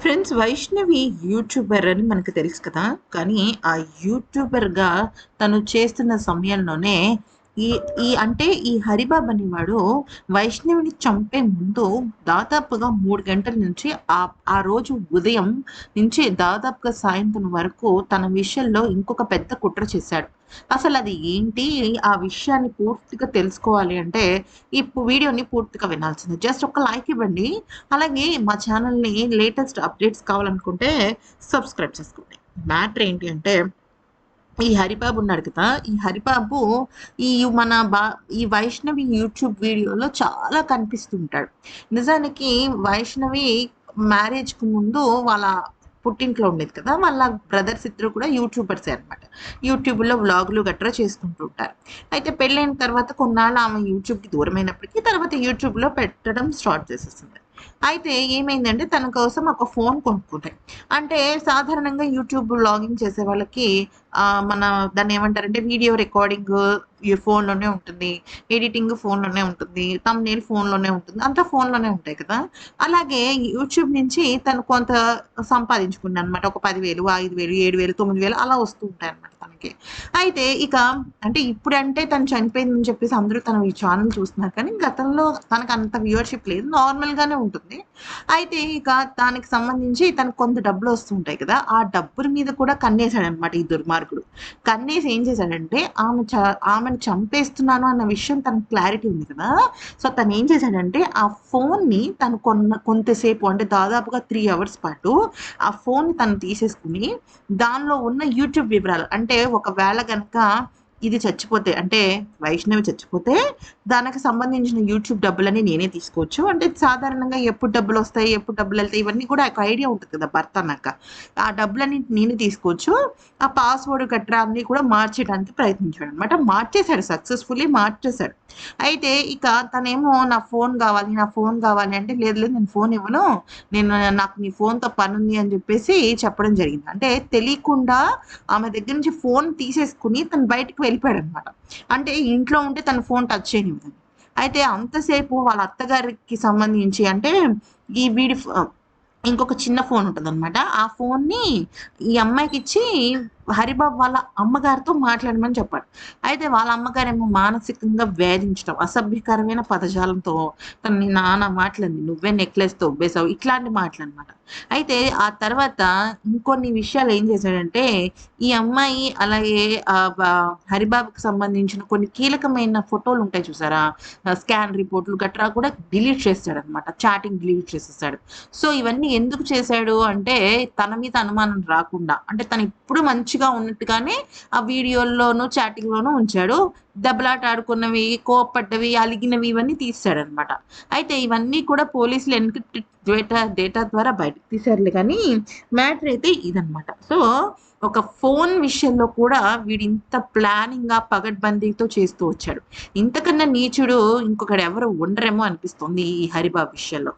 Friends, Vaishnavi YouTuber అని మనకు తెలుసు కదా! కానీ ఆ యూట్యూబర్‌గా తను చేస్తున్న సమయంలోనే ఈ ఈ హరిబాబు అనేవాడు వైష్ణవిని చంపే ముందు దాదాపుగా 3 గంటల నుంచి ఆ రోజు ఉదయం నుంచి దాదాపుగా సాయంత్రం వరకు తన విషయంలో ఇంకొక పెద్ద కుట్ర చేశాడు. అసలది ఏంటి? ఆ విషయాన్ని పూర్తిగా తెలుసుకోవాలి అంటే వీడియోని పూర్తిగా వినాల్సిందే. జస్ట్ ఒక లైక్ ఇవ్వండి. అలాగే మా ఛానల్‌ని లేటెస్ట్ అప్డేట్స్ కావాలనుకుంటే సబ్స్క్రైబ్ చేసుకోండి. మ్యాటర్ ఏంటి అంటే, ఈ హరిబాబు ఉన్నాడు కదా! ఈ హరిబాబు ఈ మన బా ఈ వైష్ణవి యూట్యూబ్ వీడియోలో చాలా కనిపిస్తుంటాడు. నిజానికి వైష్ణవి మ్యారేజ్‌కి ముందు వాళ్ళ పుట్టింట్లో ఉండేది కదా! వాళ్ళ బ్రదర్స్ ఇద్దరు కూడా యూట్యూబర్సే అనమాట. యూట్యూబ్‌లో వ్లాగులు గట్రా చేసుకుంటూ ఉంటారు. అయితే పెళ్ళైన తర్వాత కొన్నాళ్ళు ఆమె యూట్యూబ్‌కి దూరమైనప్పటికీ తర్వాత యూట్యూబ్‌లో పెట్టడం స్టార్ట్ చేసేసింది. అయితే ఏమైందంటే తన కోసం ఒక ఫోన్ కొనుక్కుంది. అంటే సాధారణంగా యూట్యూబ్ వ్లాగింగ్ చేసే వాళ్ళకి మన దాన్నేమంటారంటే వీడియో రికార్డింగ్ ఈ ఫోన్‌లోనే ఉంటుంది. ఎడిటింగ్ ఫోన్‌లోనే ఉంటుంది. థంబ్‌నెయిల్ ఫోన్‌లోనే ఉంటుంది. అంతా ఫోన్‌లోనే ఉంటాయి కదా! అలాగే యూట్యూబ్ నుంచి తను కొంత సంపాదించుకుందనమాట. ఒక 10,000, 5,000, 7,000, 9,000 అలా వస్తూ ఉంటాయన్నమాట తనకి. అయితే అంటే ఇప్పుడంటే తను చనిపోయిందని చెప్పేసి అందరూ తన ఈ ఛానెల్ చూస్తున్నారు కానీ గతంలో తనకంత వ్యూవర్‌షిప్ లేదు. నార్మల్‌గానే ఉంటుంది. అయితే దానికి సంబంధించి తనకు కొంత డబ్బులొస్తుంటాయి కదా! ఆ డబ్బుల మీద కూడా కన్నేసాడనమాట ఈ దుర్మార్గుడు. కన్నేసి ఏం చేశాడంటే ఆమెను చంపేస్తున్నాను అన్న విషయం తనకు క్లారిటీ ఉంది కదా! సో, తనేం చేశాడంటే ఆ ఫోన్‌ని తను కొంతసేపు అంటే దాదాపుగా 3 అవర్స్ పాటు ఆ ఫోన్‌ని తను తీసేసుకొని దానిలో ఉన్న యూట్యూబ్ వివరాలు అంటే ఒకవేళ గనక ఇది చచ్చిపోతే అంటే వైష్ణవి చచ్చిపోతే దానికి సంబంధించిన యూట్యూబ్ డబ్బులన్నీ నేనే తీసుకోవచ్చు. అంటే సాధారణంగా ఎప్పుడు డబ్బులొస్తాయి, ఎప్పుడు డబ్బులెళ్తాయి ఇవన్నీ కూడా ఒక ఐడియా ఉంటది కదా! భర్త అన్నాక. ఆ డబ్బులన్నీ నేనే తీసుకోవచ్చు. ఆ పాస్‌వర్డ్ గట్రా అన్నీ కూడా మార్చేయడానికి ప్రయత్నించాడనమాట. మార్చేసాడు. సక్సెస్‌ఫుల్లీ మార్చేసాడు. అయితే తనేమో నా ఫోన్ గావాలి, నా ఫోన్ గావాలి అంటే లేదు లేదు నేను ఫోన్ ఇవ్వను. నాకు నీ ఫోన్‌తో పనుంది అని జెప్పేసి చెప్పడం జరిగింది. అంటే తెలియకుండా ఆమె దగ్గర నుంచి ఫోన్ తీసేసుకొని తను బయటికి వెళ్ళిపోయాడనమాట. అంటే ఇంట్లో ఉంటే తన ఫోన్ టచ్ చేయనివ్వదని. అయితే అంతసేపు వాళ్ళ అత్తగారికి సంబంధించి అంటే ఈ వీడి ఫ్ ఇంకొక చిన్న ఫోన్ ఉంటదనమాట. ఆ ఫోన్‌ని ఈ అమ్మాయికిచ్చి హరిబాబు వాళ్ళ అమ్మగారితో మాట్లాడమని చెప్పాడు. అయితే వాళ్ళ అమ్మగారేమో మానసికంగా వేధించడం, అసభ్యకరమైన పదజాలంతో తనని నానా మాటలంది. "నువ్వే నెక్లెస్ దొబ్బేసావు" ఇట్లాంటి మాటలనమాట. అయితే ఆ తర్వాత ఇంకొన్ని విషయాలు ఏం చేశాడంటే, ఈ అమ్మాయి అలాగే ఆహ్, బ హరిబాబుకి సంబంధించిన కొన్ని కీలకమైన ఫోటోలుంటాయి చూసారా? స్కాన్ రిపోర్ట్‌లు గట్రా కూడా డిలీట్ చేసేసాడనమాట. చాటింగ్ డిలీట్ చేసేసాడు. సో, ఇవన్నీ ఎందుకు చేశాడు అంటే, తన మీద అనుమానం రాకుండా. అంటే తనెప్పుడు మంచిగా ఉన్నట్టుగానే ఆ వీడియోల్లోనూ, చాటింగ్‌లోనూ ఉంచాడు. దెబ్బలాట ఆడుకున్నవి, కోప్పడ్డవి, అలిగినవి ఇవన్నీ తీసేసాడనమాట. అయితే ఇవన్నీ కూడా పోలీసులు ఎన్‌క్రిప్టెడ్ డేటా ద్వారా బయటకు తీశారులే కానీ, మ్యాటర్ అయితే ఇదనమాట. సో, ఒక ఫోను విషయంలో కూడా వీడింత ప్లానింగ్‌గా, పగడ్బందీతో చేస్తూ వచ్చాడు. ఇంతకన్నా నీచుడు ఇంకొకడెవరు ఉండరేమో అనిపిస్తుంది ఈ హరిబాబు విషయంలో.